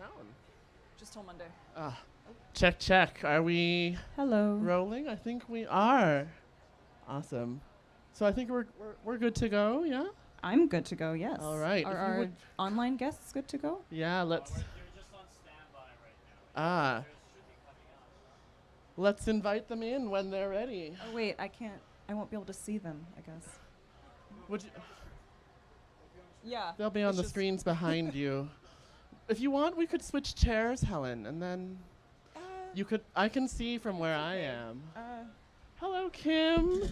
town? Just till Monday. Check, check. Are we Hello. rolling? I think we are. Awesome. So I think we're good to go, yeah? I'm good to go, yes. All right. Are If you our would- online guests good to go? Yeah, let's. They're just on standby right now. Ah. Let's invite them in when they're ready. Oh, wait, I can't. I won't be able to see them, I guess. Would you, Yeah. they'll be on the screens behind you. If you want, we could switch chairs, Helen, and then you could. I can see from where I am. Hello, Kim.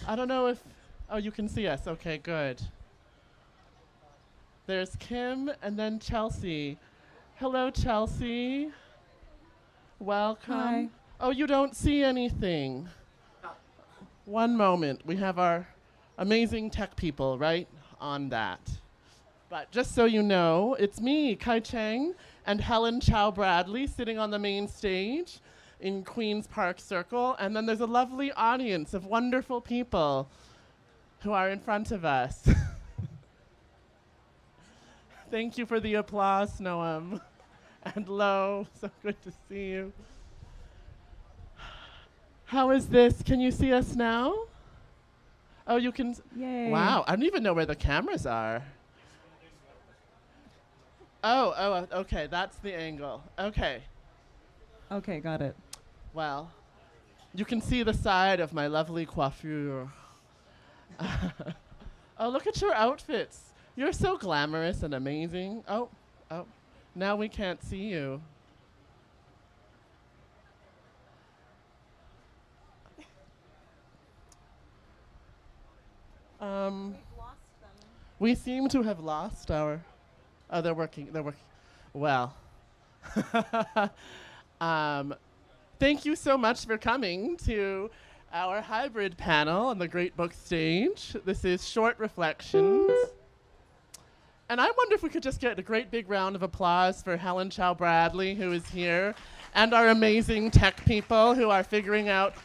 I don't know if. Oh, you can see us. Okay, good. There's Kim and then Chelsea. Hello, Chelsea. Welcome. Hi. Oh, you don't see anything. One moment. We have our amazing tech people right on that. But just so you know, it's me, Kai Cheng, and Helen Chau Bradley sitting on the main stage in Queen's Park Circle. And then there's a lovely audience of wonderful people who are in front of us. Thank you for the applause, Noam. And Lo, so good to see you. How is this? Can you see us now? Oh, you can. Yay. Wow, I don't even know where the cameras are. Oh, okay, that's the angle. Okay, Okay, got it. well, you can see the side of my lovely coiffure. Oh, look at your outfits. You're so glamorous and amazing. Oh, now we can't see you. We seem to have lost our. Oh, they're working. They're working. Well. Thank you so much for coming to our hybrid panel on the Great Book Stage. This is Short Reflections. And I wonder if we could just get a great big round of applause for Helen Chau Bradley, who is here, and our amazing tech people who are figuring out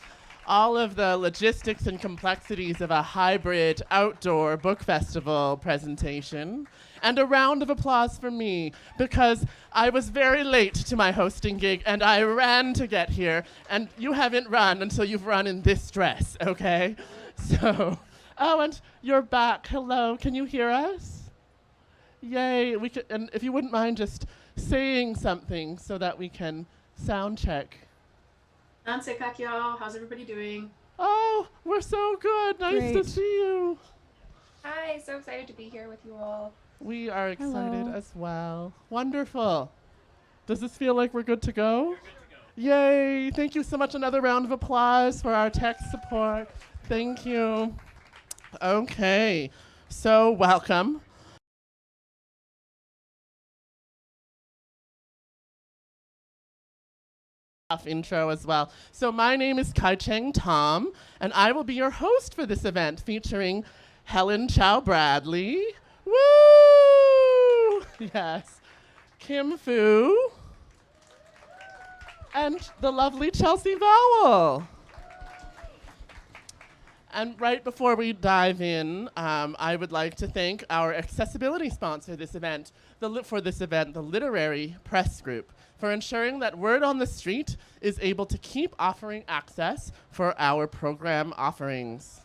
all of the logistics and complexities of a hybrid outdoor book festival presentation. And a round of applause for me, because I was very late to my hosting gig and I ran to get here, and you haven't run until you've run in this dress, okay? So, oh, and you're back. Hello, can you hear us? Yay, we could, and if you wouldn't mind just saying something so that we can sound check. Nancy Kakyo, how's everybody doing? Oh, we're so good. Nice to Great. see you. Hi, so excited to be here with you all. We are excited Hello. as well. Wonderful. Does this feel like we're good to go? Yay. Thank you so much. Another round of applause for our tech support. Thank you. Okay. So, welcome. Intro as well. So my name is Cheng Thom, and I will be your host for this event featuring Helen Chau Bradley. Woo! Yes. Kim Fu. And the lovely Chelsea Vowel. And right before we dive in, I would like to thank our accessibility sponsor this event, the Literary Press Group, for ensuring that Word on the Street is able to keep offering access for our program offerings.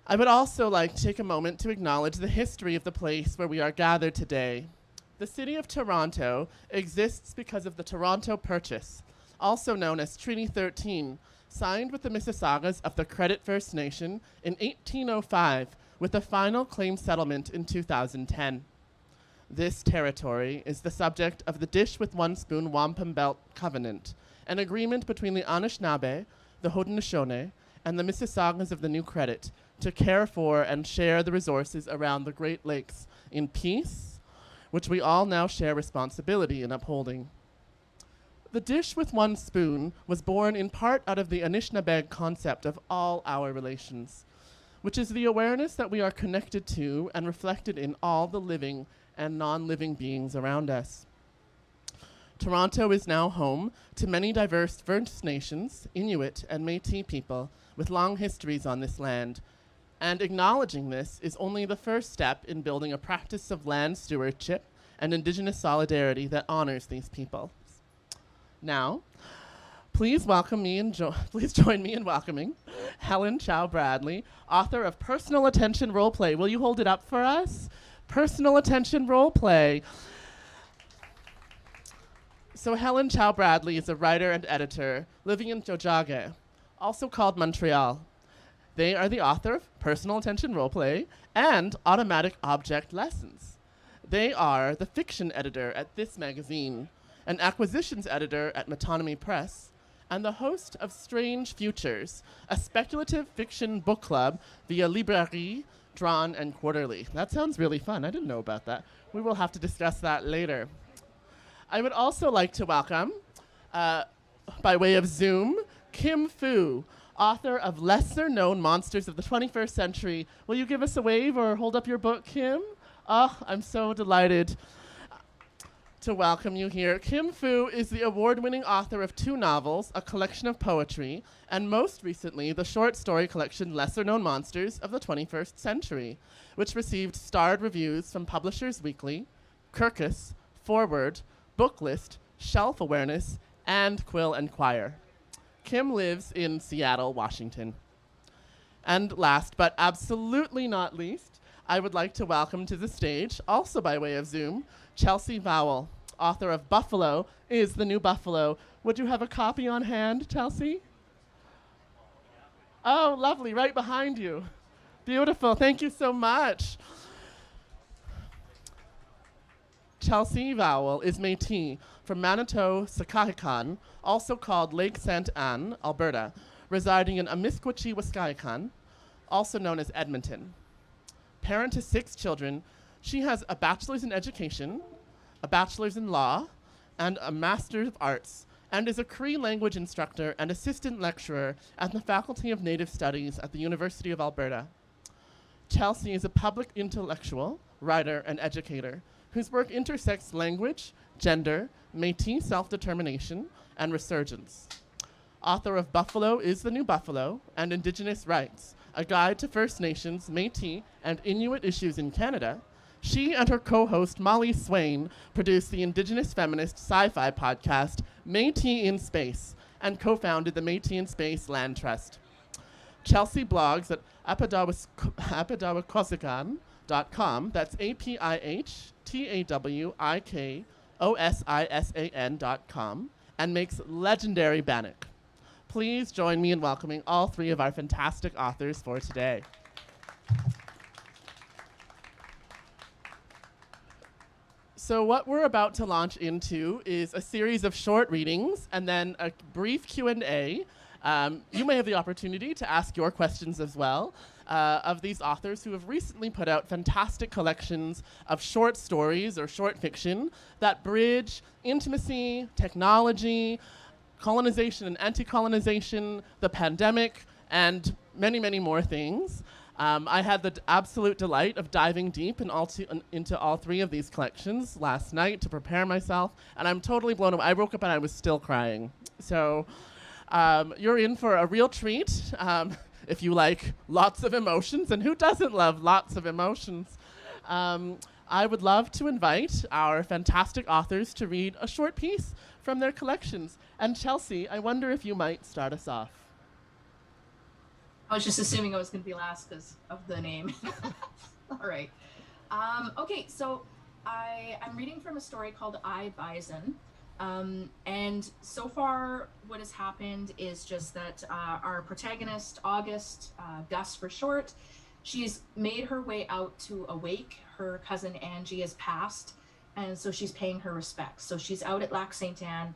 I would also like to take a moment to acknowledge the history of the place where we are gathered today. The city of Toronto exists because of the Toronto Purchase, also known as Treaty 13, signed with the Mississaugas of the Credit First Nation in 1805, with a final claim settlement in 2010. This territory is the subject of the Dish with One Spoon Wampum Belt Covenant, an agreement between the Anishinaabe, the Haudenosaunee, and the Mississaugas of the New Credit to care for and share the resources around the Great Lakes in peace, which we all now share responsibility in upholding. The Dish with One Spoon was born in part out of the Anishinaabe concept of all our relations, which is the awareness that we are connected to and reflected in all the living and non-living beings around us. Toronto is now home to many diverse First Nations, Inuit, and Métis people with long histories on this land, and acknowledging this is only the first step in building a practice of land stewardship and Indigenous solidarity that honors these people. Now, please join me in welcoming Helen Chau Bradley, author of Personal Attention Roleplay. Will you hold it up for us? Personal Attention Roleplay. So Helen Chau Bradley is a writer and editor living in Tiohtià:ke, also called Montreal. They are the author of Personal Attention Roleplay and Automatic Object Lessons. They are the fiction editor at This Magazine, an acquisitions editor at Metonymy Press, and the host of Strange Futures, a speculative fiction book club via Librairie, Drawn, and Quarterly. That sounds really fun. I didn't know about that. We will have to discuss that later. I would also like to welcome, by way of Zoom, Kim Fu, author of Lesser-Known Monsters of the 21st Century. Will you give us a wave or hold up your book, Kim? Oh, I'm so delighted to welcome you here. Kim Fu is the award-winning author of 2 novels, a collection of poetry, and most recently, the short story collection Lesser-Known Monsters of the 21st Century, which received starred reviews from Publishers Weekly, Kirkus, Forward, Booklist, Shelf Awareness, and Quill and Choir. Kim lives in Seattle, Washington. And last, but absolutely not least, I would like to welcome to the stage, also by way of Zoom, Chelsea Vowel, author of Buffalo is the New Buffalo. Would you have a copy on hand, Chelsea? Oh, lovely, right behind you. Beautiful, thank you so much. Chelsea Vowel is Métis from Manitou Sakahikan, also called Lake St. Anne, Alberta, residing in Amiskwaci, Waskahikan, also known as Edmonton. Parent to 6 children, she has a bachelor's in education, a bachelor's in law, and a master's of arts, and is a Cree language instructor and assistant lecturer at the Faculty of Native Studies at the University of Alberta. Chelsea is a public intellectual, writer, and educator whose work intersects language, gender, Métis self-determination, and resurgence. Author of Buffalo is the New Buffalo and Indigenous Rights, a guide to First Nations, Métis, and Inuit issues in Canada, she and her co-host Molly Swain produce the Indigenous feminist sci-fi podcast Métis in Space and co-founded the Métis in Space Land Trust. Chelsea blogs at apidawikosigan.com, that's apihtawikiosisan.com, and makes legendary bannock. Please join me in welcoming all 3 of our fantastic authors for today. So what we're about to launch into is a series of short readings and then a brief Q&A. You may have the opportunity to ask your questions as well of these authors who have recently put out fantastic collections of short stories or short fiction that bridge intimacy, technology, colonization and anti-colonization, the pandemic, and many, many more things. I had the absolute delight of diving deep into all 3 of these collections last night to prepare myself, and I'm totally blown away. I woke up and I was still crying. So you're in for a real treat if you like lots of emotions, and who doesn't love lots of emotions? I would love to invite our fantastic authors to read a short piece from their collections. And Chelsea, I wonder if you might start us off. I was just assuming I was going to be last because of the name. All right. Okay, so I'm reading from a story called I, Bison. And so far what has happened is just that our protagonist, August, Gus for short, she's made her way out to a wake. Her cousin Angie has passed, and so she's paying her respects. So she's out at Lac St. Anne.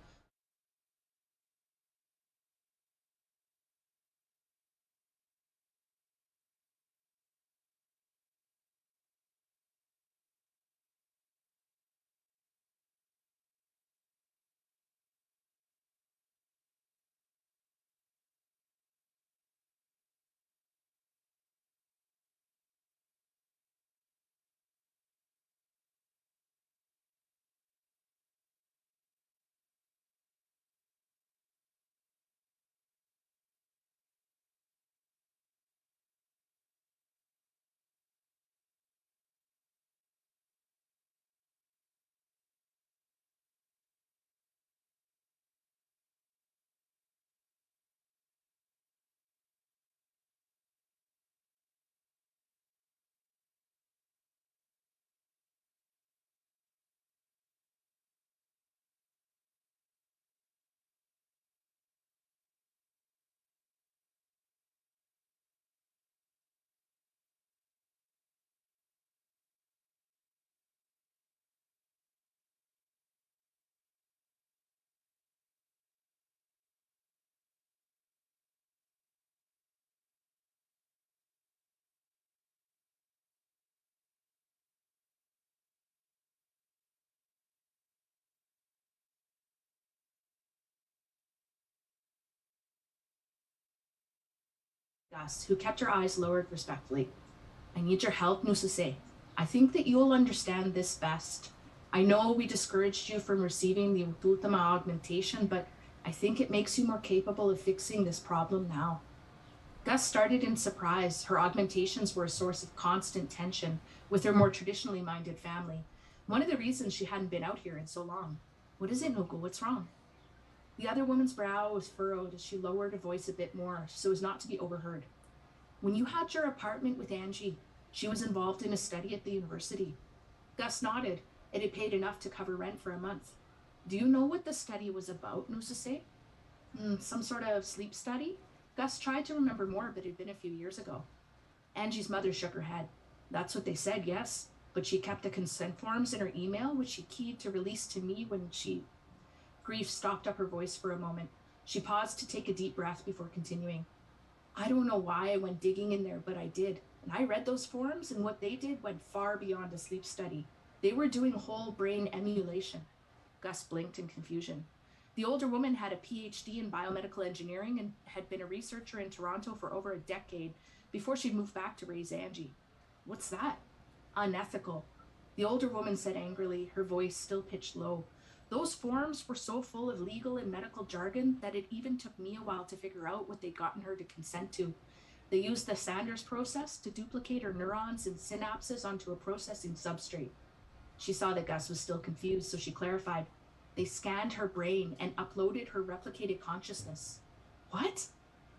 Gus, who kept her eyes lowered respectfully. I need your help, Nusase. I think that you'll understand this best. I know we discouraged you from receiving the Ututama augmentation, but I think it makes you more capable of fixing this problem now. Gus started in surprise. Her augmentations were a source of constant tension with her more traditionally minded family. One of the reasons she hadn't been out here in so long. What is it, Nuku? What's wrong? The other woman's brow was furrowed as she lowered her voice a bit more so as not to be overheard. When you had your apartment with Angie, she was involved in a study at the university. Gus nodded. It had paid enough to cover rent for a month. Do you know what the study was about, Nusase? Some sort of sleep study? Gus tried to remember more, but it had been a few years ago. Angie's mother shook her head. That's what they said, yes, but she kept the consent forms in her email, which she keyed to release to me when she... Grief stopped up her voice for a moment. She paused to take a deep breath before continuing. I don't know why I went digging in there, but I did. And I read those forms, and what they did went far beyond a sleep study. They were doing whole brain emulation. Gus blinked in confusion. The older woman had a PhD in biomedical engineering and had been a researcher in Toronto for over a decade before she moved back to raise Angie. What's that? Unethical. The older woman said angrily, her voice still pitched low. Those forms were so full of legal and medical jargon that it even took me a while to figure out what they'd gotten her to consent to. They used the Sanders process to duplicate her neurons and synapses onto a processing substrate. She saw that Gus was still confused, so she clarified. They scanned her brain and uploaded her replicated consciousness. What?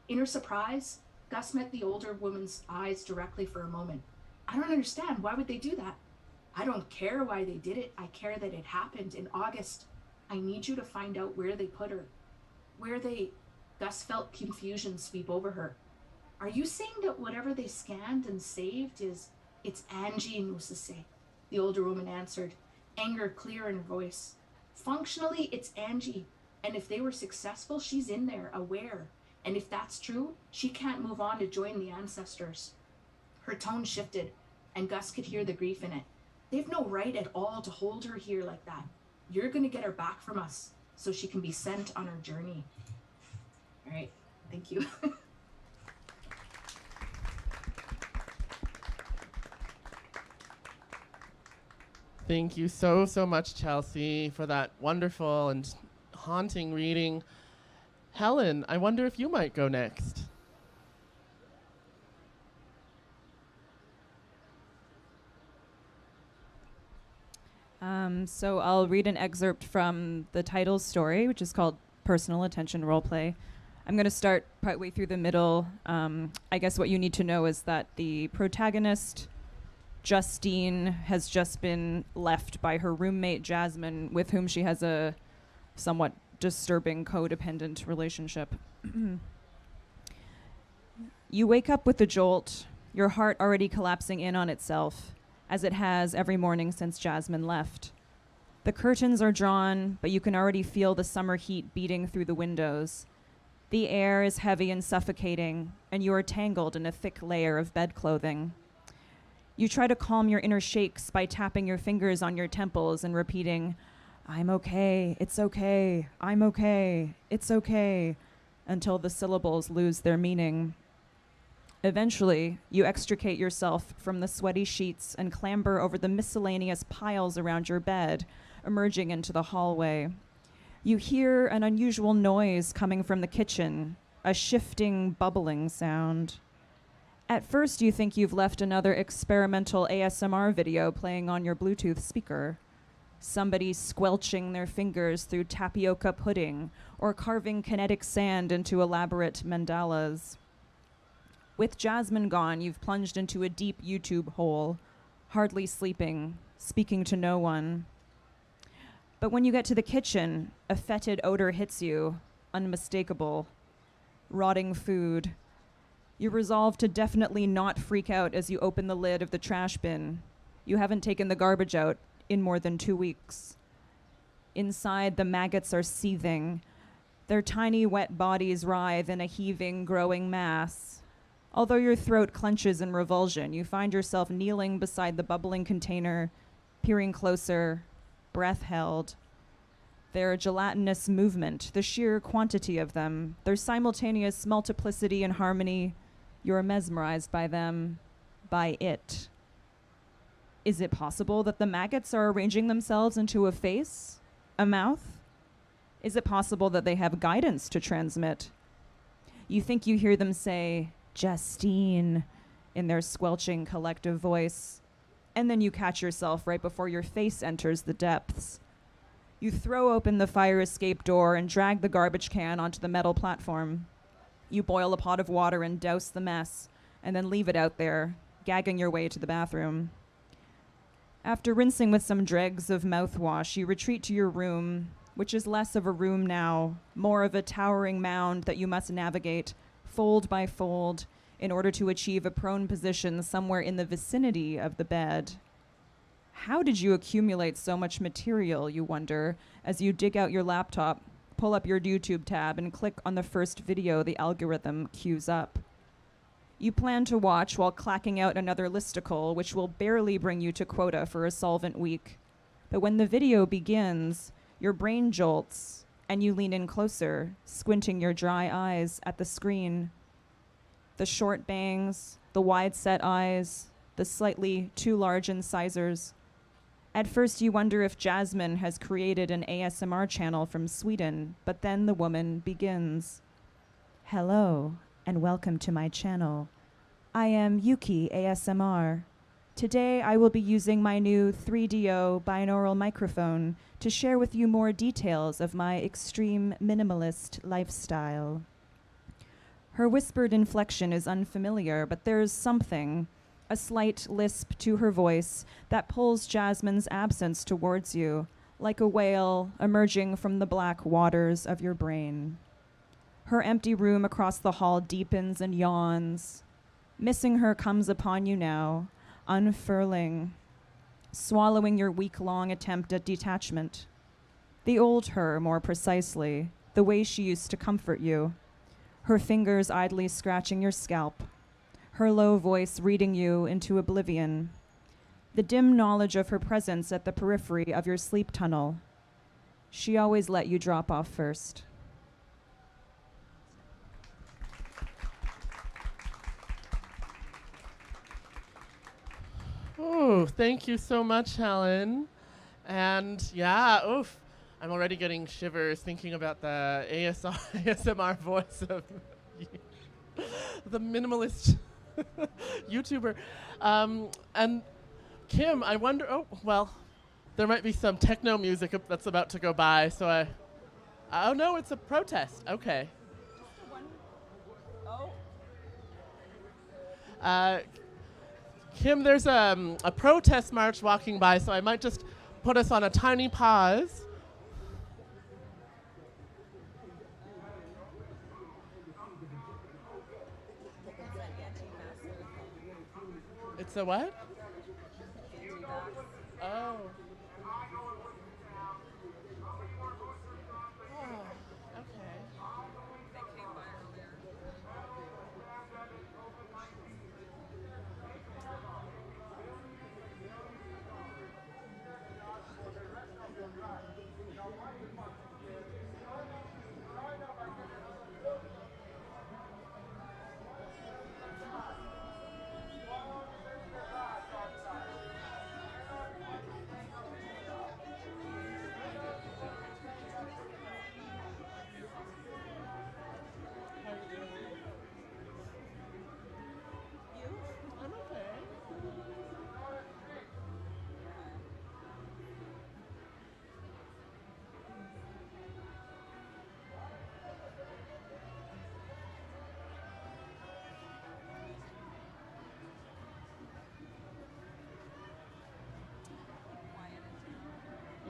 In her surprise, Gus met the older woman's eyes directly for a moment. I don't understand. Why would they do that? I don't care why they did it. I care that it happened in August. I need you to find out where they put her. Gus felt confusion sweep over her. Are you saying that whatever they scanned and saved it's Angie Nusase? The older woman answered, anger clear in her voice. Functionally, it's Angie. And if they were successful, she's in there, aware. And if that's true, she can't move on to join the ancestors. Her tone shifted, and Gus could hear the grief in it. They've no right at all to hold her here like that. You're going to get her back from us so she can be sent on her journey. All right, thank you. Thank you so, so much, Chelsea, for that wonderful and haunting reading. Helen, I wonder if you might go next. So I'll read an excerpt from the title story, which is called Personal Attention Roleplay. I'm going to start partway through the middle. I guess what you need to know is that the protagonist, Justine, has just been left by her roommate, Jasmine, with whom she has a somewhat disturbing codependent relationship. You wake up with a jolt, your heart already collapsing in on itself, as it has every morning since Jasmine left. The curtains are drawn, but you can already feel the summer heat beating through the windows. The air is heavy and suffocating, and you are tangled in a thick layer of bed clothing. You try to calm your inner shakes by tapping your fingers on your temples and repeating, I'm okay, it's okay, I'm okay, it's okay, until the syllables lose their meaning. Eventually, you extricate yourself from the sweaty sheets and clamber over the miscellaneous piles around your bed, emerging into the hallway. You hear an unusual noise coming from the kitchen, a shifting, bubbling sound. At first, you think you've left another experimental ASMR video playing on your Bluetooth speaker. Somebody squelching their fingers through tapioca pudding or carving kinetic sand into elaborate mandalas. With Jasmine gone, you've plunged into a deep YouTube hole, hardly sleeping, speaking to no one. But when you get to the kitchen, a fetid odor hits you, unmistakable. Rotting food. You resolve to definitely not freak out as you open the lid of the trash bin. You haven't taken the garbage out in more than 2 weeks. Inside, the maggots are seething. Their tiny, wet bodies writhe in a heaving, growing mass. Although your throat clenches in revulsion, you find yourself kneeling beside the bubbling container, peering closer, breath held. Their gelatinous movement, the sheer quantity of them, their simultaneous multiplicity and harmony, You're mesmerized by them, by it. Is it possible that the maggots are arranging themselves into a face, a mouth? Is it possible that they have guidance to transmit? You think you hear them say, Justine, in their squelching collective voice, and then you catch yourself right before your face enters the depths. You throw open the fire escape door and drag the garbage can onto the metal platform. You boil a pot of water and douse the mess, and then leave it out there, gagging your way to the bathroom. After rinsing with some dregs of mouthwash, you retreat to your room, which is less of a room now, more of a towering mound that you must navigate, fold by fold, in order to achieve a prone position somewhere in the vicinity of the bed. How did you accumulate so much material, you wonder, as you dig out your laptop, pull up your YouTube tab, and click on the first video the algorithm queues up? You plan to watch while clacking out another listicle, which will barely bring you to quota for a solvent week. But when the video begins, your brain jolts, and you lean in closer, squinting your dry eyes at the screen. The short bangs, the wide-set eyes, the slightly too large incisors. At first you wonder if Jasmine has created an ASMR channel from Sweden, but then the woman begins. Hello, and welcome to my channel. I am Yuki ASMR. Today I will be using my new 3DO binaural microphone to share with you more details of my extreme minimalist lifestyle. Her whispered inflection is unfamiliar, but there's something, a slight lisp to her voice, that pulls Jasmine's absence towards you, like a whale emerging from the black waters of your brain. Her empty room across the hall deepens and yawns. Missing her comes upon you now, unfurling, swallowing your week-long attempt at detachment. The old her, more precisely, the way she used to comfort you. Her fingers idly scratching your scalp, her low voice reading you into oblivion, the dim knowledge of her presence at the periphery of your sleep tunnel. She always let you drop off first. Oh, thank you so much, Helen. And yeah, oof, I'm already getting shivers thinking about the ASMR voice of the minimalist YouTuber. And Kim, I wonder, oh, well, there might be some techno music that's about to go by, so oh no, it's a protest, okay. Kim, there's a protest march walking by, so I might just put us on a tiny pause. It's a what? Oh.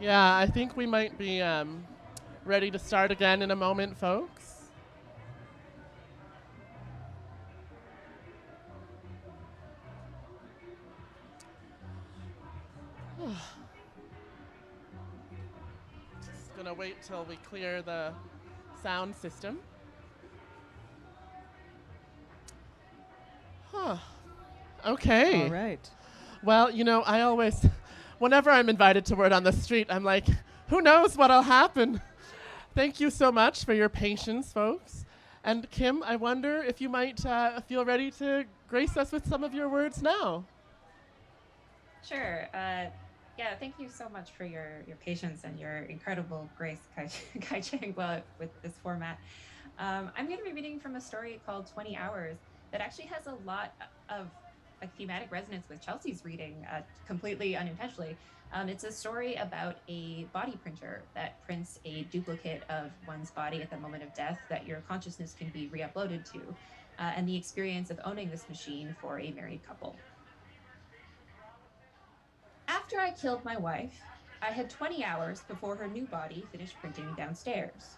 Yeah, I think we might be ready to start again in a moment, folks. Just gonna wait till we clear the sound system. Huh. Okay. All right. Well, you know, I always, whenever I'm invited to Word on the Street, I'm like, who knows what'll happen? Thank you so much for your patience, folks. And Kim, I wonder if you might feel ready to grace us with some of your words now. Sure. Yeah, thank you so much for your patience and your incredible grace, Kai Cheng, with this format. I'm going to be reading from a story called 20 Hours that actually has a lot of like thematic resonance with Chelsea's reading, completely unintentionally. It's a story about a body printer that prints a duplicate of one's body at the moment of death that your consciousness can be re-uploaded to, and the experience of owning this machine for a married couple. After I killed my wife, I had 20 hours before her new body finished printing downstairs.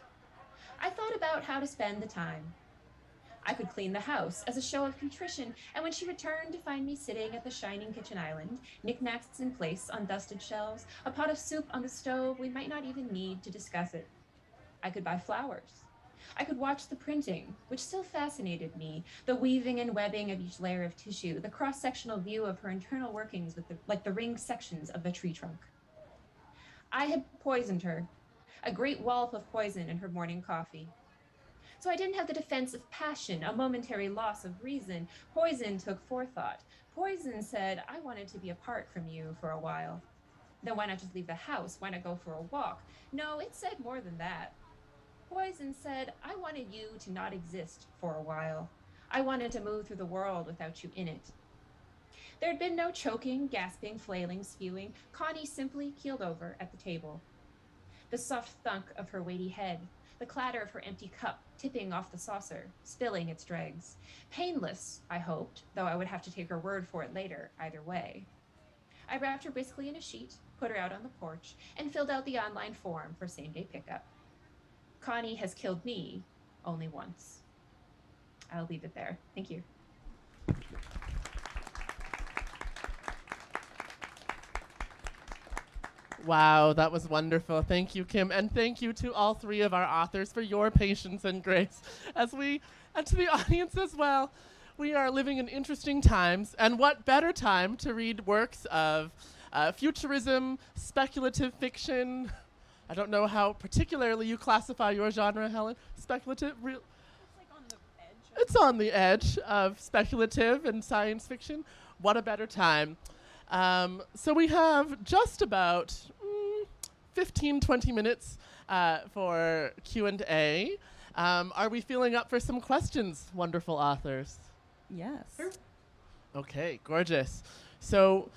I thought about how to spend the time. I could clean the house as a show of contrition, and when she returned to find me sitting at the shining kitchen island, knickknacks in place on dusted shelves, a pot of soup on the stove, we might not even need to discuss it. I could buy flowers. I could watch the printing, which still fascinated me, the weaving and webbing of each layer of tissue, the cross-sectional view of her internal workings like the ringed sections of a tree trunk. I had poisoned her, a great wallop of poison in her morning coffee. So I didn't have the defense of passion, a momentary loss of reason. Poison took forethought. Poison said, I wanted to be apart from you for a while. Then why not just leave the house? Why not go for a walk? No, it said more than that. Poison said, I wanted you to not exist for a while. I wanted to move through the world without you in it. There had been no choking, gasping, flailing, spewing. Connie simply keeled over at the table. The soft thunk of her weighty head, the clatter of her empty cup tipping off the saucer, spilling its dregs. Painless, I hoped, though I would have to take her word for it later, either way. I wrapped her briskly in a sheet, put her out on the porch, and filled out the online form for same-day pickup. Connie has killed me only once. I'll leave it there. Thank you. Wow, that was wonderful. Thank you, Kim. And thank you to all three of our authors for your patience and grace. And to the audience as well, we are living in interesting times. And what better time to read works of futurism, speculative fiction. I don't know how particularly you classify your genre, Helen. Speculative? It's on the edge of speculative and science fiction. What a better time. So we have just about 15, 20 minutes for Q&A. Are we feeling up for some questions, wonderful authors? Yes. Sure. Okay, gorgeous. So,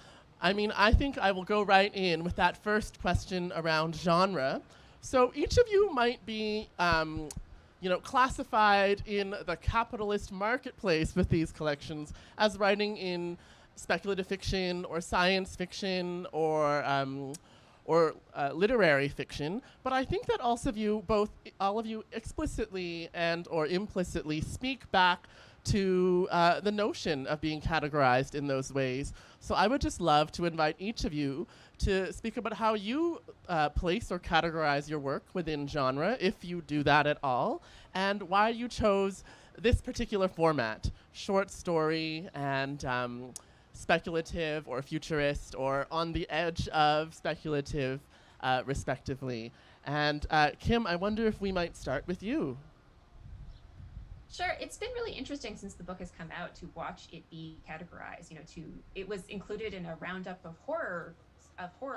I think I will go right in with that first question around genre. So each of you might be classified in the capitalist marketplace with these collections as writing in speculative fiction or science fiction or literary fiction, but I think that all of you explicitly and or implicitly speak back to the notion of being categorized in those ways. So I would just love to invite each of you to speak about how you place or categorize your work within genre, if you do that at all, and why you chose this particular format, short story and speculative or futurist or on the edge of speculative, respectively. And Kim, I wonder if we might start with you. Sure. It's been really interesting since the book has come out to watch it be categorized. It was included in a roundup of horror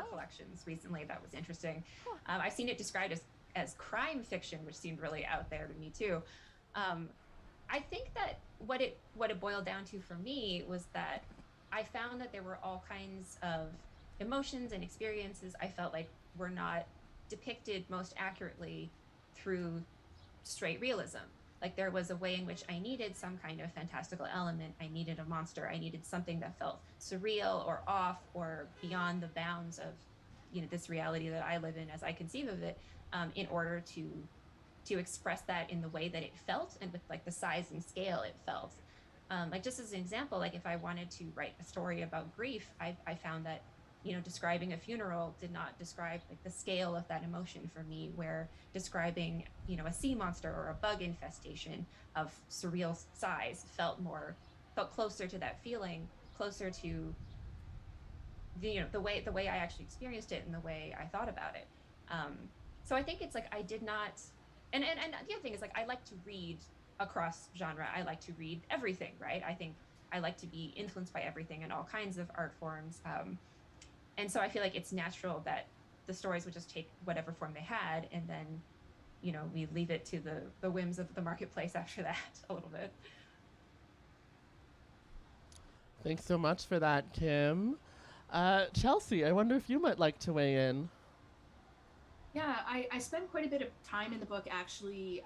collections recently. That was interesting. I've seen it described as crime fiction, which seemed really out there to me too. I think that what it boiled down to for me was that I found that there were all kinds of emotions and experiences I felt like were not depicted most accurately through straight realism. Like there was a way in which I needed some kind of fantastical element. I needed a monster. I needed something that felt surreal or off or beyond the bounds of, this reality that I live in as I conceive of it, in order to express that in the way that it felt and with like the size and scale it felt. Like just as an example, like if I wanted to write a story about grief, I found that describing a funeral did not describe like the scale of that emotion for me, where describing, a sea monster or a bug infestation of surreal size felt closer to that feeling, closer to the way I actually experienced it and the way I thought about it. So I think it's like I did not, and the other thing is like I like to read across genre. I like to read everything, right? I think I like to be influenced by everything and all kinds of art forms. And so I feel like it's natural that the stories would just take whatever form they had, and then, we leave it to the whims of the marketplace after that a little bit. Thanks so much for that, Kim. Chelsea, I wonder if you might like to weigh in. Yeah, I spend quite a bit of time in the book actually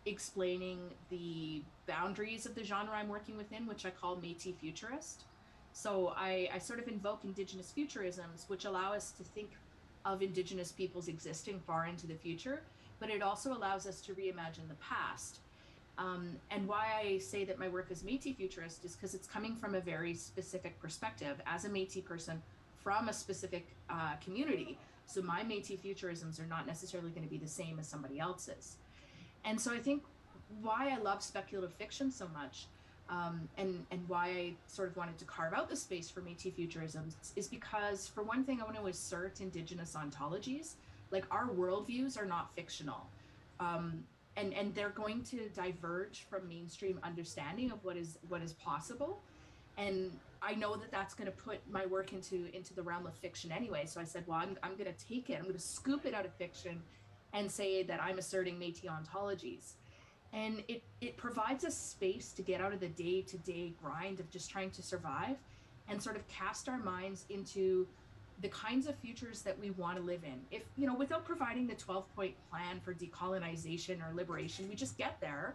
explaining the boundaries of the genre I'm working within, which I call Métis futurist. So I sort of invoke Indigenous futurisms, which allow us to think of Indigenous peoples existing far into the future, but it also allows us to reimagine the past. And why I say that my work is Métis futurist is because it's coming from a very specific perspective as a Métis person from a specific community. So my Métis futurisms are not necessarily going to be the same as somebody else's. And so I think why I love speculative fiction so much, and why I sort of wanted to carve out the space for Métis futurisms is because, for one thing, I want to assert Indigenous ontologies. Like, our worldviews are not fictional. And they're going to diverge from mainstream understanding of what is possible. And I know that that's going to put my work into the realm of fiction anyway. So I said, well, I'm going to take it, I'm going to scoop it out of fiction and say that I'm asserting Métis ontologies. And it provides a space to get out of the day-to-day grind of just trying to survive and sort of cast our minds into the kinds of futures that we want to live in. If, without providing the 12-point plan for decolonization or liberation, we just get there.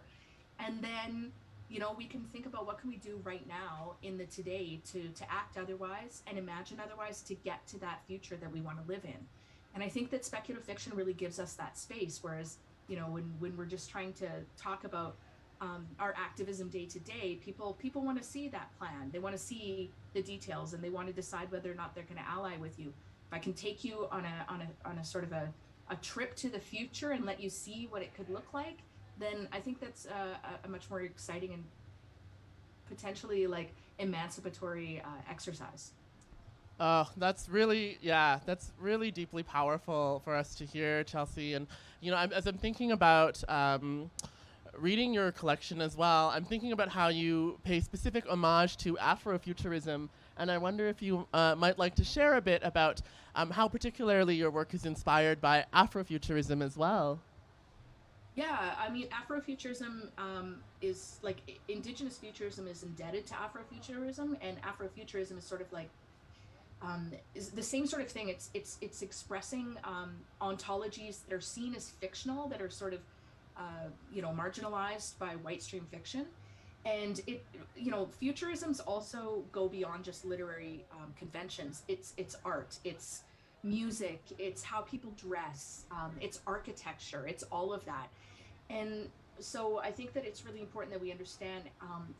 And then, we can think about what can we do right now in the today to act otherwise and imagine otherwise to get to that future that we want to live in. And I think that speculative fiction really gives us that space, whereas, when we're just trying to talk about our activism day to day, people want to see that plan. They want to see the details, and they want to decide whether or not they're going to ally with you. If I can take you on a sort of a trip to the future and let you see what it could look like, then I think that's a much more exciting and potentially emancipatory exercise. Oh, that's really deeply powerful for us to hear, Chelsea. And, as I'm thinking about reading your collection as well, I'm thinking about how you pay specific homage to Afrofuturism. And I wonder if you might like to share a bit about how particularly your work is inspired by Afrofuturism as well. Yeah, I mean, Afrofuturism is Indigenous futurism is indebted to Afrofuturism, and Afrofuturism is sort of is the same sort of thing. It's expressing ontologies that are seen as fictional, that are sort of marginalized by white stream fiction. And futurisms also go beyond just literary conventions. It's art, it's music, it's how people dress, it's architecture, it's all of that. And so I think that it's really important that we understand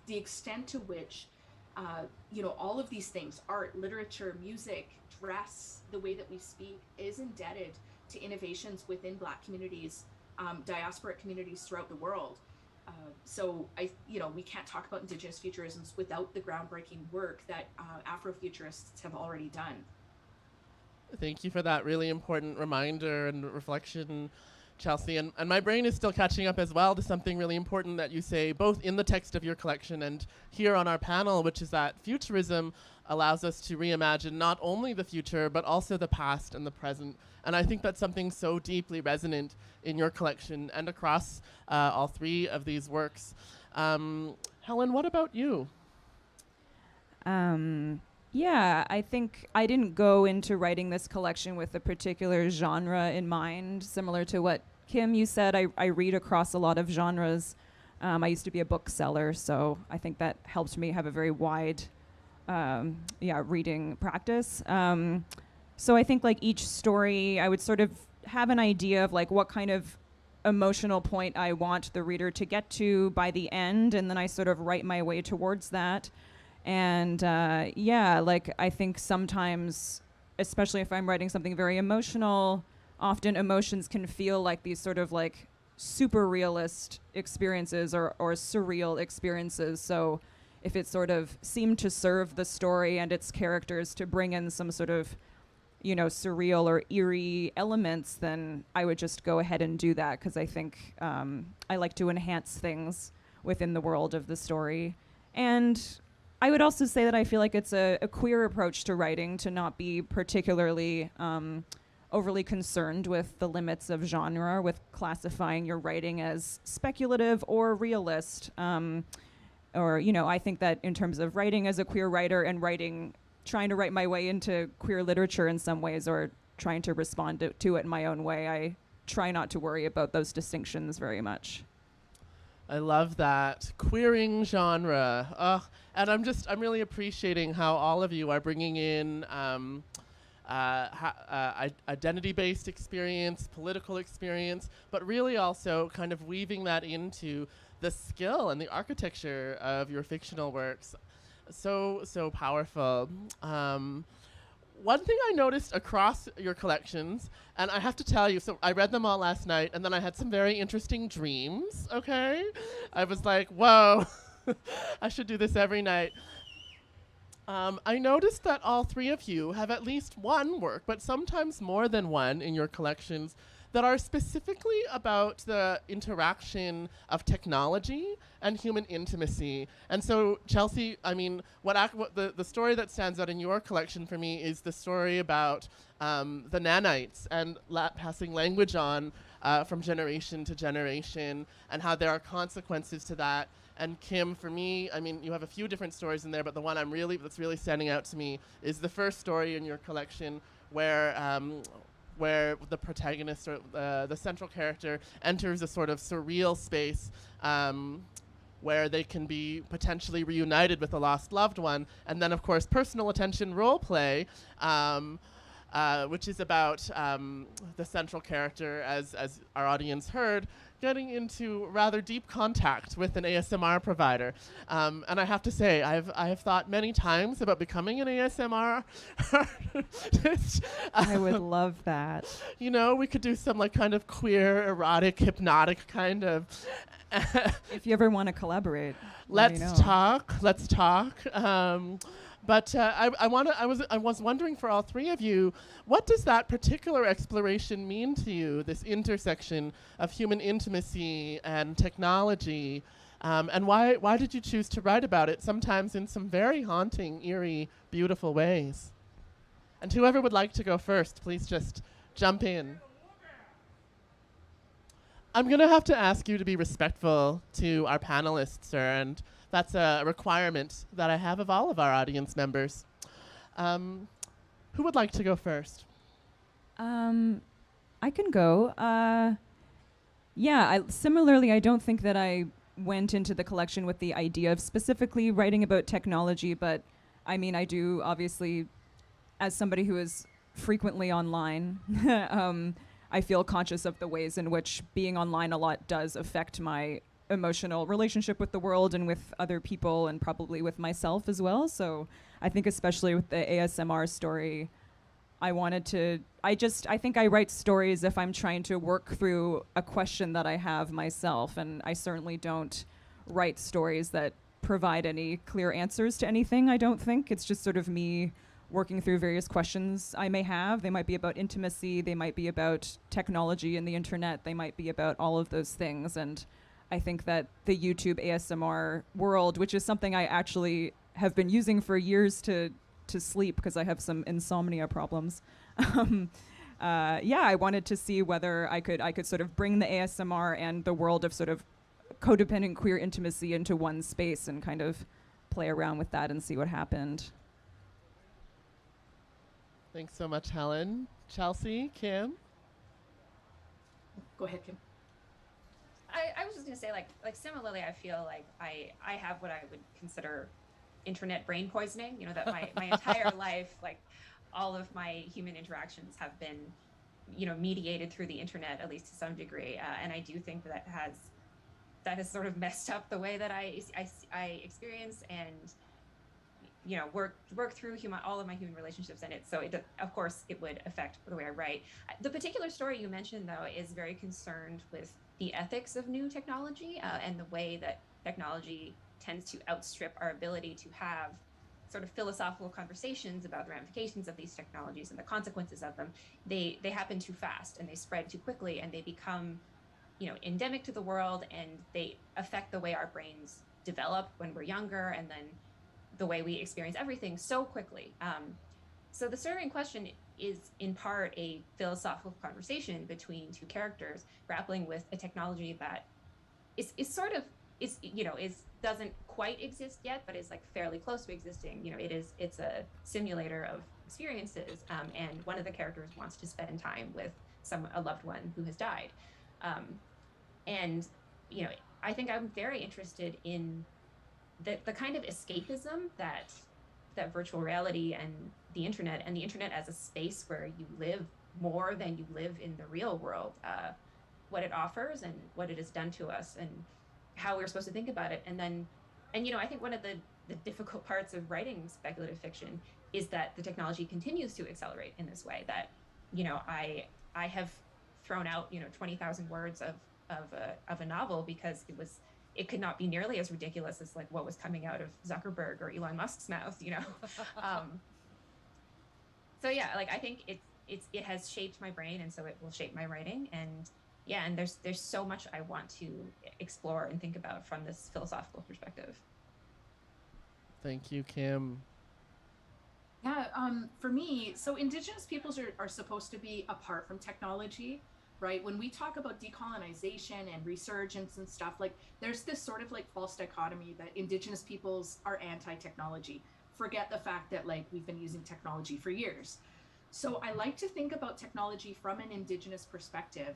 the extent to which all of these things, art, literature, music, dress, the way that we speak, is indebted to innovations within Black communities, diasporic communities throughout the world. So we can't talk about Indigenous futurisms without the groundbreaking work that Afrofuturists have already done. Thank you for that really important reminder and reflection, Chelsea. And my brain is still catching up as well to something really important that you say, both in the text of your collection and here on our panel, which is that futurism allows us to reimagine not only the future, but also the past and the present. And I think that's something so deeply resonant in your collection and across all three of these works. Helen, what about you? Yeah, I think I didn't go into writing this collection with a particular genre in mind. Similar to what, Kim, you said, I read across a lot of genres. I used to be a bookseller, so I think that helped me have a very wide reading practice. So I think each story, I would sort of have an idea of what kind of emotional point I want the reader to get to by the end, and then I sort of write my way towards that. And I think sometimes, especially if I'm writing something very emotional, often emotions can feel like these sort of super realist experiences or surreal experiences. So if it sort of seemed to serve the story and its characters to bring in some sort of surreal or eerie elements, then I would just go ahead and do that, because I think I like to enhance things within the world of the story. And I would also say that I feel like it's a queer approach to writing, to not be particularly overly concerned with the limits of genre, with classifying your writing as speculative or realist. I think that in terms of writing as a queer writer and trying to write my way into queer literature in some ways, or trying to respond to it in my own way, I try not to worry about those distinctions very much. I love that. Queering genre. And I'm really appreciating how all of you are bringing in identity-based experience, political experience, but really also kind of weaving that into the skill and the architecture of your fictional works. So powerful. One thing I noticed across your collections, and I have to tell you, so I read them all last night, and then I had some very interesting dreams, okay? I was like, whoa, I should do this every night. I noticed that all three of you have at least one work, but sometimes more than one in your collections, that are specifically about the interaction of technology and human intimacy. And so, Chelsea, I mean, the story that stands out in your collection for me is the story about the nanites and passing language on from generation to generation, and how there are consequences to that. And Kim, for me, I mean, you have a few different stories in there, but the one that's really standing out to me is the first story in your collection where the protagonist, or the central character, enters a sort of surreal space where they can be potentially reunited with a lost loved one. And then, of course, personal attention role play, which is about the central character, as our audience heard, getting into rather deep contact with an ASMR provider. And I have to say, I have thought many times about becoming an ASMR artist. I would love that. We could do some kind of queer, erotic, hypnotic kind of. If you ever want to collaborate, let's talk. But I was wondering, for all three of you, what does that particular exploration mean to you, this intersection of human intimacy and technology? And why did you choose to write about it, sometimes in some very haunting, eerie, beautiful ways? And whoever would like to go first, please just jump in. I'm going to have to ask you to be respectful to our panelists, sir, and that's a requirement that I have of all of our audience members. Who would like to go first? I can go. Similarly, I don't think that I went into the collection with the idea of specifically writing about technology, but I mean, I do, obviously, as somebody who is frequently online, I feel conscious of the ways in which being online a lot does affect my emotional relationship with the world and with other people, and probably with myself as well. So I think especially with the ASMR story, I think I write stories if I'm trying to work through a question that I have myself, and I certainly don't write stories that provide any clear answers to anything, I don't think. It's just sort of me working through various questions I may have. They might be about intimacy, they might be about technology and the internet, they might be about all of those things. And I think that the YouTube ASMR world, which is something I actually have been using for years to sleep because I have some insomnia problems. I wanted to see whether I could sort of bring the ASMR and the world of sort of codependent queer intimacy into one space and kind of play around with that and see what happened. Thanks so much, Helen. Chelsea, Kim? Go ahead, Kim. I was just gonna say, like similarly, I feel like I have what I would consider internet brain poisoning. That my entire life, like all of my human interactions have been, mediated through the internet, at least to some degree. And I do think that has sort of messed up the way that I experience and work through all of my human relationships in it. So of course it would affect the way I write. The particular story you mentioned, though, is very concerned with the ethics of new technology and the way that technology tends to outstrip our ability to have sort of philosophical conversations about the ramifications of these technologies and the consequences of them, they happen too fast and they spread too quickly, and they become, endemic to the world, and they affect the way our brains develop when we're younger, and then the way we experience everything so quickly. So the survey in question is in part a philosophical conversation between two characters grappling with a technology that is doesn't quite exist yet, but is like fairly close to existing. It's a simulator of experiences, and one of the characters wants to spend time with a loved one who has died. And I think I'm very interested in the kind of escapism that virtual reality and the internet as a space where you live more than you live in the real world, what it offers and what it has done to us, and how we're supposed to think about it. And I think one of the difficult parts of writing speculative fiction is that the technology continues to accelerate in this way, that I have thrown out 20,000 words of a novel because it could not be nearly as ridiculous as like what was coming out of Zuckerberg or Elon Musk's mouth. So yeah, like I think it has shaped my brain, and so it will shape my writing. And yeah, and there's so much I want to explore and think about from this philosophical perspective. Thank you, Kim. Yeah, for me, so Indigenous peoples are supposed to be apart from technology, right? When we talk about decolonization and resurgence and stuff, like there's this sort of like false dichotomy that Indigenous peoples are anti-technology. Forget the fact that like we've been using technology for years. So I like to think about technology from an Indigenous perspective.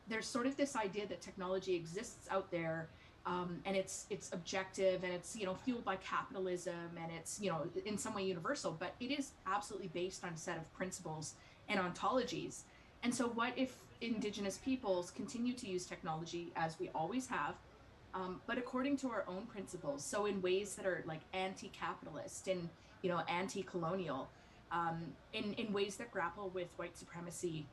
There's sort of this idea that technology exists out there, and it's objective, and it's fueled by capitalism, and it's in some way universal, but it is absolutely based on a set of principles and ontologies. And so what if Indigenous peoples continue to use technology as we always have, but according to our own principles, so in ways that are like anti-capitalist and anti-colonial, in ways that grapple with white supremacy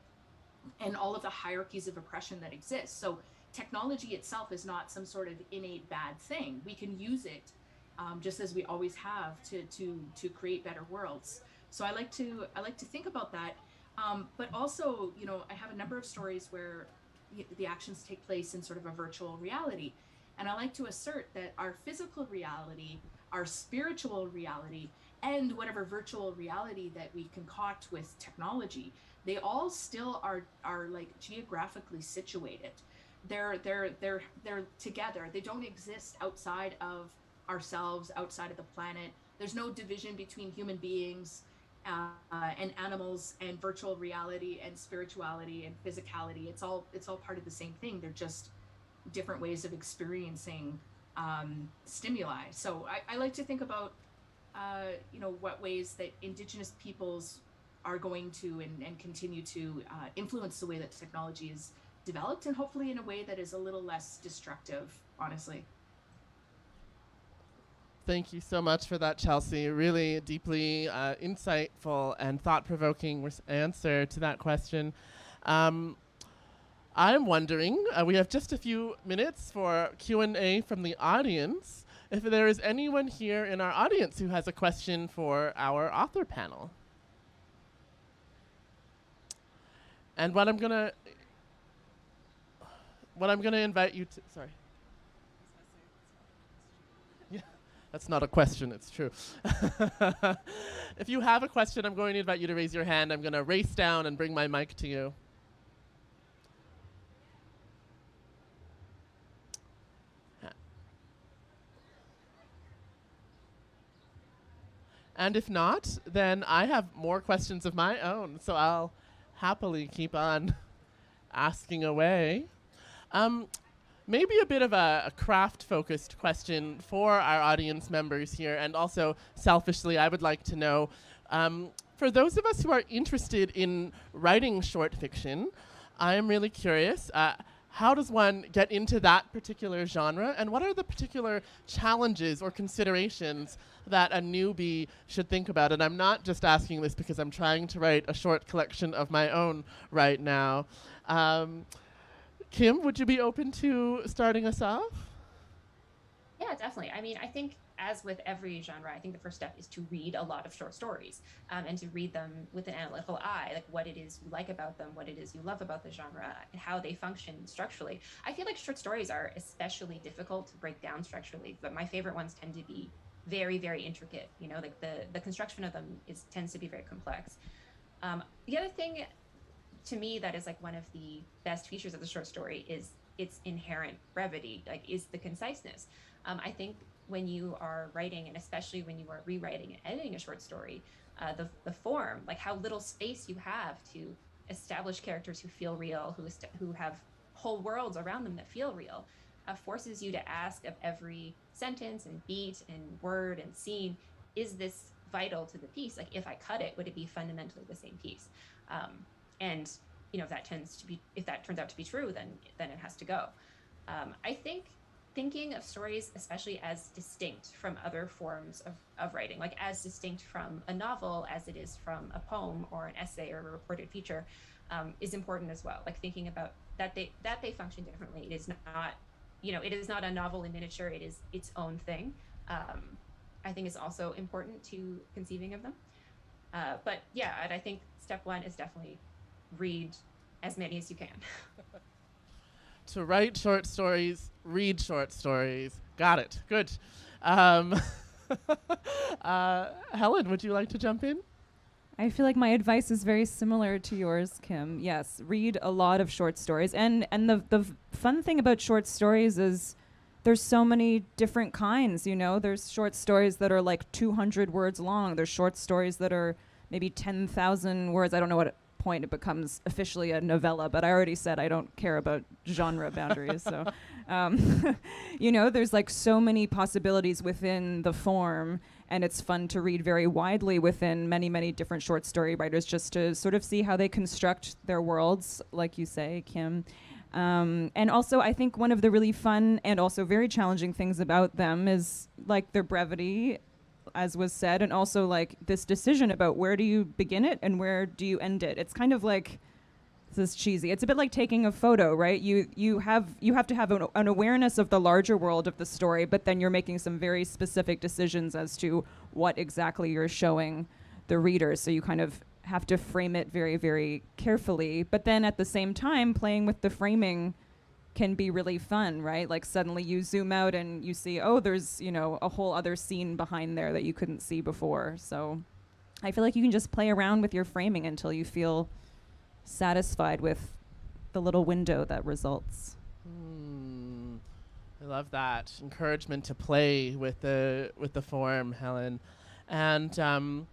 and all of the hierarchies of oppression that exist. So technology itself is not some sort of innate bad thing. We can use it just as we always have to create better worlds. So I like to think about that. But also, I have a number of stories where the actions take place in sort of a virtual reality. And I like to assert that our physical reality, our spiritual reality, and whatever virtual reality that we concoct with technology, they all still are like geographically situated. They're together. They don't exist outside of ourselves, outside of the planet. There's no division between human beings and animals and virtual reality and spirituality and physicality. It's all part of the same thing. They're just different ways of experiencing stimuli. So I like to think about what ways that Indigenous peoples are going to and continue to influence the way that technology is developed, and hopefully in a way that is a little less destructive, honestly. Thank you so much for that, Chelsea. Really deeply insightful and thought-provoking answer to that question. I'm wondering, we have just a few minutes for Q&A from the audience. If there is anyone here in our audience who has a question for our author panel. And what I'm gonna invite you to, sorry. Yeah, that's not a question, it's true. If you have a question, I'm going to invite you to raise your hand. I'm gonna race down and bring my mic to you. And if not, then I have more questions of my own, so I'll happily keep on asking away. Maybe a bit of a craft-focused question for our audience members here, and also selfishly, I would like to know, for those of us who are interested in writing short fiction, I am really curious, how does one get into that particular genre, and what are the particular challenges or considerations that a newbie should think about? And I'm not just asking this because I'm trying to write a short collection of my own right now. Kim, would you be open to starting us off? Yeah, definitely. I mean, I think as with every genre, I think the first step is to read a lot of short stories, and to read them with an analytical eye, like what it is you like about them, what it is you love about the genre, and how they function structurally. I feel like short stories are especially difficult to break down structurally, but my favorite ones tend to be very, very intricate. You know, like the construction of them tends to be very complex. The other thing to me that is like one of the best features of the short story is its inherent brevity, like is the conciseness. I think when you are writing, and especially when you are rewriting and editing a short story, the form, like how little space you have to establish characters who feel real, who have whole worlds around them that feel real, forces you to ask of every sentence and beat and word and scene, is this vital to the piece? Like if I cut it, would it be fundamentally the same piece? And you know, if that turns out to be true, then it has to go. I think thinking of stories, especially as distinct from other forms of writing, like as distinct from a novel as it is from a poem or an essay or a reported feature, is important as well. Like thinking about that they function differently. It is not, you know, it is not a novel in miniature. It is its own thing. I think is also important to conceiving of them. But yeah, and I think step one is definitely read as many as you can. To write short stories, read short stories. Got it. Good. Helen, would you like to jump in? I feel like my advice is very similar to yours, Kim. Yes, read a lot of short stories. And the fun thing about short stories is there's so many different kinds, you know? There's short stories that are like 200 words long. There's short stories that are maybe 10,000 words. I don't know what point it becomes officially a novella, but I already said I don't care about genre boundaries. So, you know, there's like so many possibilities within the form, and it's fun to read very widely within many, many different short story writers just to sort of see how they construct their worlds, like you say, Kim. And also, I think one of the really fun and also very challenging things about them is like their brevity, as was said, and also like this decision about where do you begin it and where do you end it. It's kind of like, this is cheesy, it's a bit like taking a photo, right? You have to have an awareness of the larger world of the story, but then you're making some very specific decisions as to what exactly you're showing the reader. So you kind of have to frame it very, very carefully, but then at the same time playing with the framing can be really fun, right? Like suddenly you zoom out and you see, oh, there's, you know, a whole other scene behind there that you couldn't see before. So I feel like you can just play around with your framing until you feel satisfied with the little window that results. I love that encouragement to play with the form, Helen. And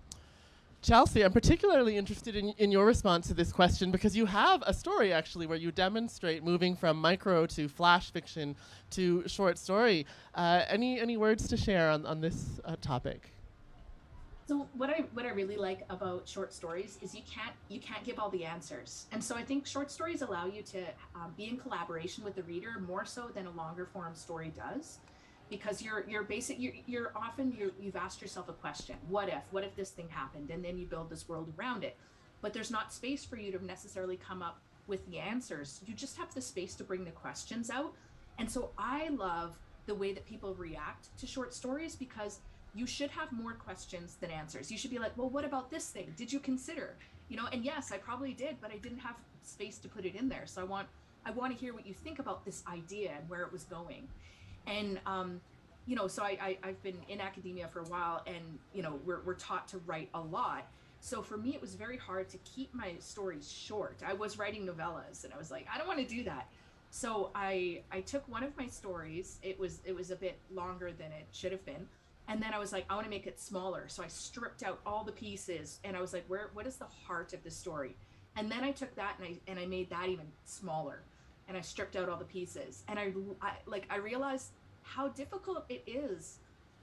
Chelsea, I'm particularly interested in your response to this question because you have a story actually where you demonstrate moving from micro to flash fiction to short story. Any words to share on this topic? So what I really like about short stories is you can't give all the answers, and so I think short stories allow you to be in collaboration with the reader more so than a longer form story does, because you're often you've asked yourself a question: what if this thing happened, and then you build this world around it, but there's not space for you to necessarily come up with the answers. You just have the space to bring the questions out, and so I love the way that people react to short stories because you should have more questions than answers. You should be like, well, what about this thing? Did you consider? You know, and yes, I probably did, but I didn't have space to put it in there. So I want to hear what you think about this idea and where it was going. And, you know, so I've been in academia for a while, and, you know, we're taught to write a lot. So for me, it was very hard to keep my stories short. I was writing novellas, and I was like, I don't want to do that. So I took one of my stories. It was a bit longer than it should have been. And then I was like, I want to make it smaller. So I stripped out all the pieces, and I was like, what is the heart of the story? And then I took that and I made that even smaller, and I stripped out all the pieces. And I realized how difficult it is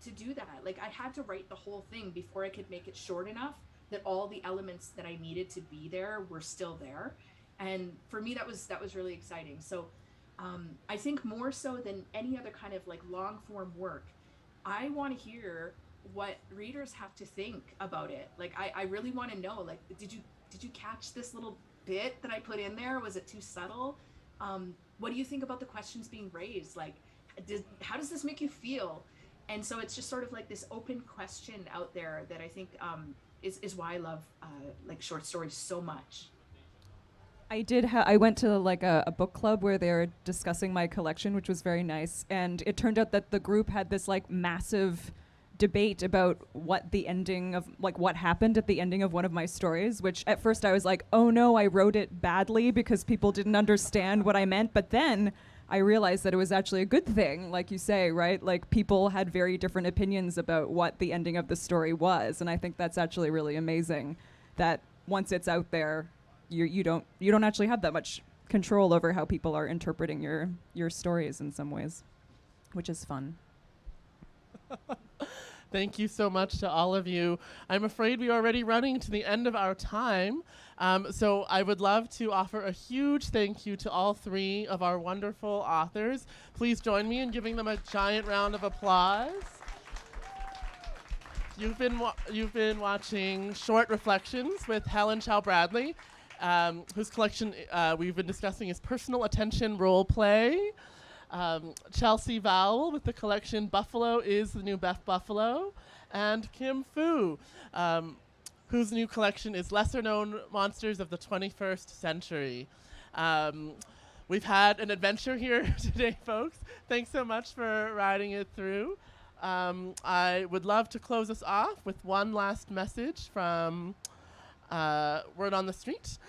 to do that. Like I had to write the whole thing before I could make it short enough that all the elements that I needed to be there were still there. And for me, that was really exciting. So I think more so than any other kind of like long form work, I want to hear what readers have to think about it. Like, I really want to know, like, did you catch this little bit that I put in there? Was it too subtle? What do you think about the questions being raised? Like, how does this make you feel? And so it's just sort of like this open question out there that I think is why I love like short stories so much. I went to like a book club where they were discussing my collection, which was very nice. And it turned out that the group had this like massive debate about what the ending of like what happened at the ending of one of my stories, which at first I was like, oh no, I wrote it badly because people didn't understand what I meant. But then I realized that it was actually a good thing, like you say, right? Like people had very different opinions about what the ending of the story was. And I think that's actually really amazing that once it's out there, you don't actually have that much control over how people are interpreting your stories in some ways, which is fun. Thank you so much to all of you. I'm afraid we are already running to the end of our time. So I would love to offer a huge thank you to all three of our wonderful authors. Please join me in giving them a giant round of applause. You've been watching Short Reflections with Helen Chau Bradley, whose collection we've been discussing is Personal Attention Role Play. Chelsea Vowel with the collection Buffalo is the New Buffalo, and Kim Fu, whose new collection is Lesser Known Monsters of the 21st Century. We've had an adventure here today, folks. Thanks so much for riding it through. I would love to close us off with one last message from Word on the Street.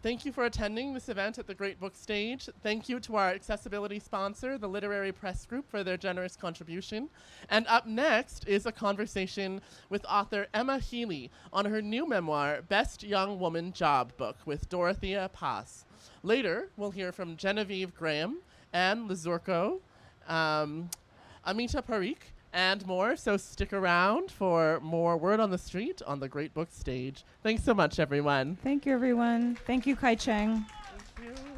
Thank you for attending this event at the Great Book Stage. Thank you to our accessibility sponsor, the Literary Press Group, for their generous contribution. And up next is a conversation with author Emma Healy on her new memoir, Best Young Woman Job Book, with Dorothea Pass. Later, we'll hear from Genevieve Graham, Anne Lazurko, Amita Parikh, and more. So stick around for more Word on the Street on the Great Book Stage. Thanks so much, everyone. Thank you, everyone. Thank you, Kai Cheng. Thank you.